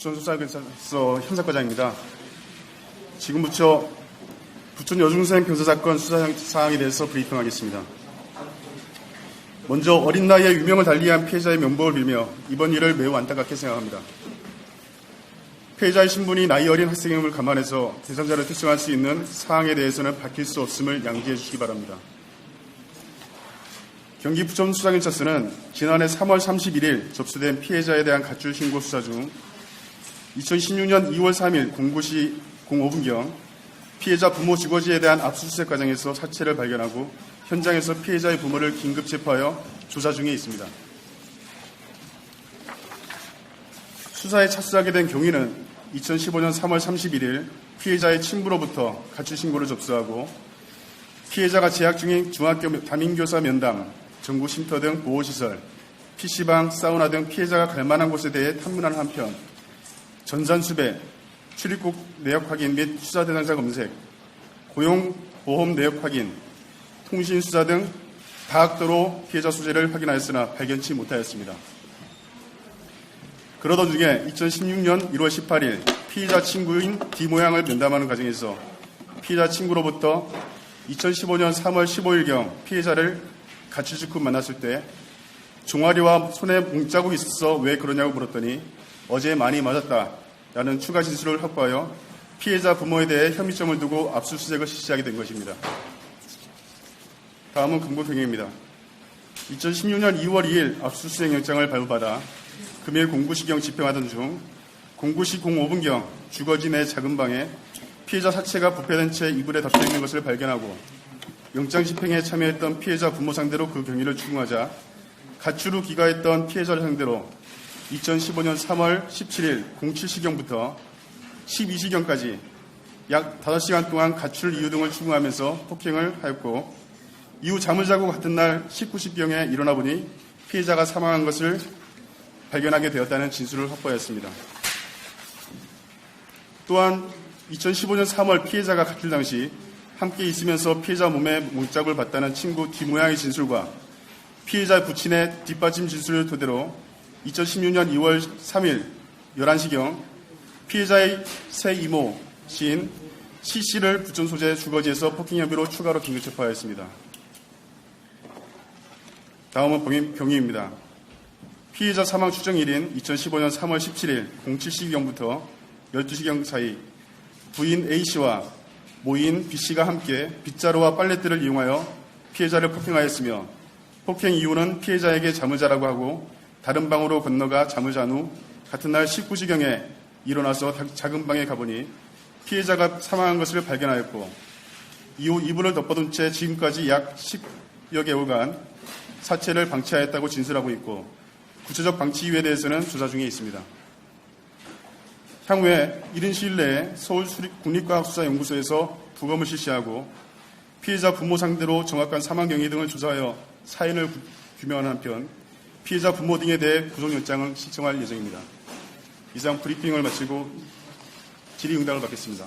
부천수사경찰서 형사과장입니다. 지금부터 부천 여중생 교사 사건 수사 사항에 대해서 브리핑하겠습니다. 먼저 어린 나이에 유명을 달리한 피해자의 명복을 빌며 이번 일을 매우 안타깝게 생각합니다. 피해자의 신분이 나이 어린 학생임을 감안해서 대상자를 특정할 수 있는 사항에 대해서는 밝힐 수 없음을 양지해 주시기 바랍니다. 경기 부천수사경찰서는 지난해 3월 31일 접수된 피해자에 대한 가출 신고 수사 중 2016년 2월 3일 09시 05분경 피해자 부모 주거지에 대한 압수수색 과정에서 사체를 발견하고 현장에서 피해자의 부모를 긴급 체포하여 조사 중에 있습니다. 수사에 착수하게 된 경위는 2015년 3월 31일 피해자의 친부로부터 가출 신고를 접수하고 피해자가 재학 중인 중학교 담임교사 면담, 전구 쉼터 등 보호시설, PC방, 사우나 등 피해자가 갈 만한 곳에 대해 탐문하는 한편 전산수배, 출입국 내역 확인 및 수사 대상자 검색, 고용보험 내역 확인, 통신수사 등 다각도로 피해자 소재를 확인하였으나 발견치 못하였습니다. 그러던 중에 2016년 1월 18일 피해자 친구인 D 모양을 면담하는 과정에서 피해자 친구로부터 2015년 3월 15일경 피해자를 가출 직후 만났을 때 종아리와 손에 뭉자국이 있어서 왜 그러냐고 물었더니 어제 많이 맞았다라는 추가 진술을 확보하여 피해자 부모에 대해 혐의점을 두고 압수수색을 실시하게 된 것입니다. 다음은 금고경위입니다. 2016년 2월 2일 압수수색 영장을 발부받아 금일 09시경 집행하던 중 09시 05분경 주거지 내 작은 방에 피해자 사체가 부패된 채 이불에 덮여 있는 것을 발견하고 영장 집행에 참여했던 피해자 부모 상대로 그 경위를 추궁하자 가출 후 귀가했던 피해자를 상대로 2015년 3월 17일 07시경부터 12시경까지 약 5시간 동안 가출 이유 등을 추궁하면서 폭행을 하였고 이후 잠을 자고 같은 날 19시경에 일어나 보니 피해자가 사망한 것을 발견하게 되었다는 진술을 확보하였습니다. 또한 2015년 3월 피해자가 가출 당시 함께 있으면서 피해자 몸에 뭉짝을 봤다는 친구 D 모양의 진술과 피해자 부친의 뒷받침 진술을 토대로 2016년 2월 3일 11시경 피해자의 새 이모 시인 C씨를 부천 소재 주거지에서 폭행 혐의로 추가로 긴급 체포하였습니다. 다음은 경위입니다. 피해자 사망 추정일인 2015년 3월 17일 07시경부터 12시경 사이 부인 A씨와 모인 B씨가 함께 빗자루와 빨랫대를 이용하여 피해자를 폭행하였으며 폭행 이유는 피해자에게 잠을 자라고 하고 다른 방으로 건너가 잠을 잔 후 같은 날 19시경에 일어나서 작은 방에 가보니 피해자가 사망한 것을 발견하였고 이후 이불을 덮어둔 채 지금까지 약 10여 개월간 사체를 방치하였다고 진술하고 있고 구체적 방치 이유에 대해서는 조사 중에 있습니다. 향후에 이른 시일 내에 서울국립과학수사연구소에서 부검을 실시하고 피해자 부모 상대로 정확한 사망 경위 등을 조사하여 사인을 규명하는 한편 피해자 부모 등에 대해 구속영장을 신청할 예정입니다. 이상 브리핑을 마치고 질의응답을 받겠습니다.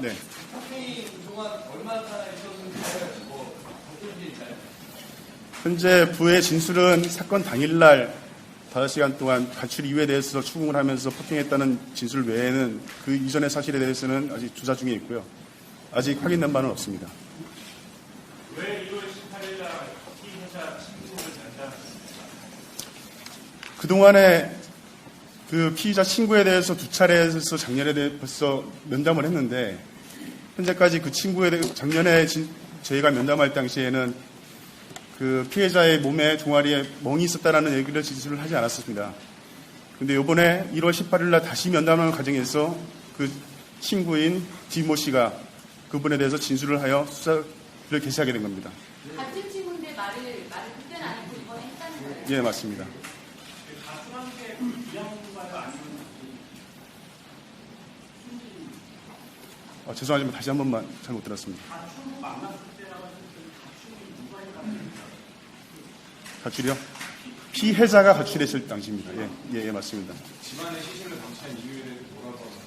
네. 현재 부의 진술은 사건 당일날 5시간 동안 가출 이유에 대해서 추궁을 하면서 폭행했다는 진술 외에는 그 이전의 사실에 대해서는 아직 조사 중에 있고요. 아직 확인된 바는 없습니다. 왜 1월 18일 날 피해자 친구를 전달했습니까? 그동안에 그 피의자 친구에 대해서 2차례에서 작년에 벌써 면담을 했는데 현재까지 그 친구에 대해 작년에 저희가 면담할 당시에는 그 피해자의 몸에 종아리에 멍이 있었다라는 얘기를 진술을 하지 않았습니다. 그런데 이번에 1월 18일 날 다시 면담하는 과정에서 그 친구인 디모 씨가 그분에 대해서 진술을 하여 수사를 개시하게 된 겁니다. 같은 친구인데 말을 그때는 아니고 이번에 했다는 거예요? 예, 맞습니다. 가출한 게 부양부가가 아니면 죄송하지만 다시 한 번만 잘못 들었습니다. 가출 만났을 때라고 가출이 누가 했나? 가출이요? 피해자가 가출했을 당시입니다. 예, 맞습니다. 집안의 시신을 방치한 이유에 대해서 뭐라고 하나요?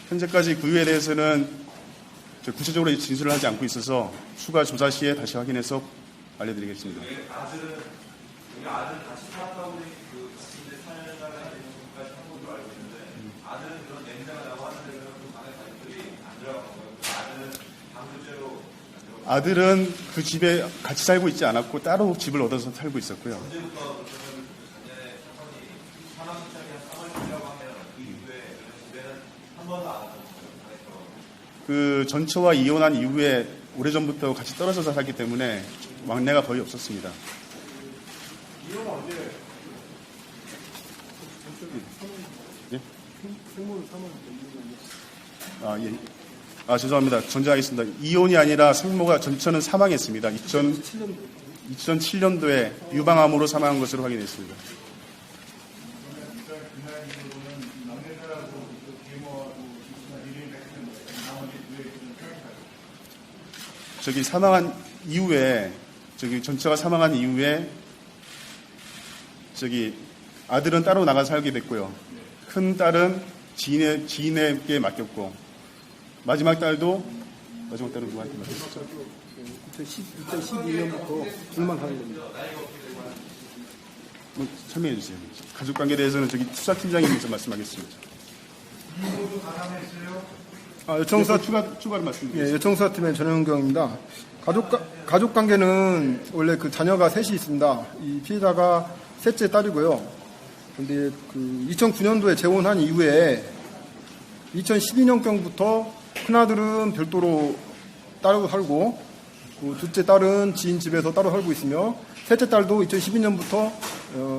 현재까지 그 이유에 대해서는 구체적으로 진술을 하지 않고 있어서 추가 조사 시에 다시 확인해서 알려드리겠습니다. 우리 아들 같이 살았다고 그 아들은 그 집에 같이 살고 있지 않았고 따로 집을 얻어서 살고 있었고요. 그 전처와 이혼한 이후에 오래전부터 같이 떨어져서 살기 때문에 왕래가 거의 없었습니다. 예? 죄송합니다. 전제하겠습니다. 이혼이 아니라 생모가 전처는 사망했습니다. 2007년도에 유방암으로 사망한 것으로 확인했습니다. 사망한 이후에 전처가 사망한 이후에 아들은 따로 나가 살게 됐고요. 큰 딸은 지인에게 맡겼고 마지막 딸은 누구한테 맡겼죠? 2012년부터 둘만 하는 겁니다. 설명해 주세요. 가족 관계에 대해서는 수사팀장님이 좀 말씀하겠습니다. 여청수사 추가로 말씀드리겠습니다. 여청수사팀의 전현경입니다. 가족 관계는 원래 그 자녀가 셋이 있습니다. 이 피해자가 셋째 딸이고요. 그런데 그 2009년도에 재혼한 이후에 2012년경부터 큰아들은 별도로 따로 살고 그 둘째 딸은 지인 집에서 따로 살고 있으며 셋째 딸도 2012년부터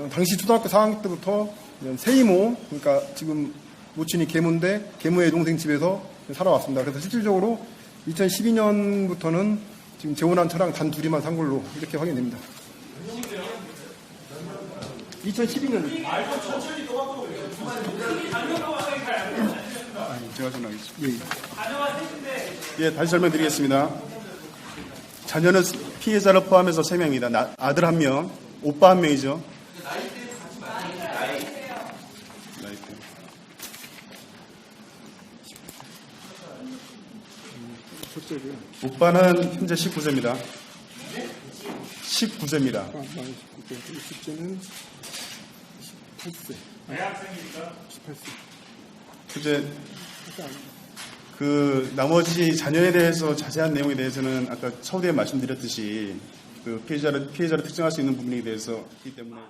당시 초등학교 4학년 때부터 세이모, 그러니까 지금 모친이 계모인데 계모의 동생 집에서 살아왔습니다. 그래서 실질적으로 2012년부터는 지금 재혼한 처랑 단 둘이만 산 걸로 이렇게 확인됩니다. 2012년. 제가 전화하겠습니다. 다시 설명드리겠습니다. 자녀는 피해자를 포함해서 3명입니다. 아들 1명, 오빠 1명이죠. 오빠는 현재 19세입니다. 19세입니다. 둘째는 18세. 대학생입니까? 18세. 현재 그 나머지 자녀에 대해서 자세한 내용에 대해서는 아까 서두에 말씀드렸듯이 그 피해자를 특정할 수 있는 부분에 대해서 있기 때문에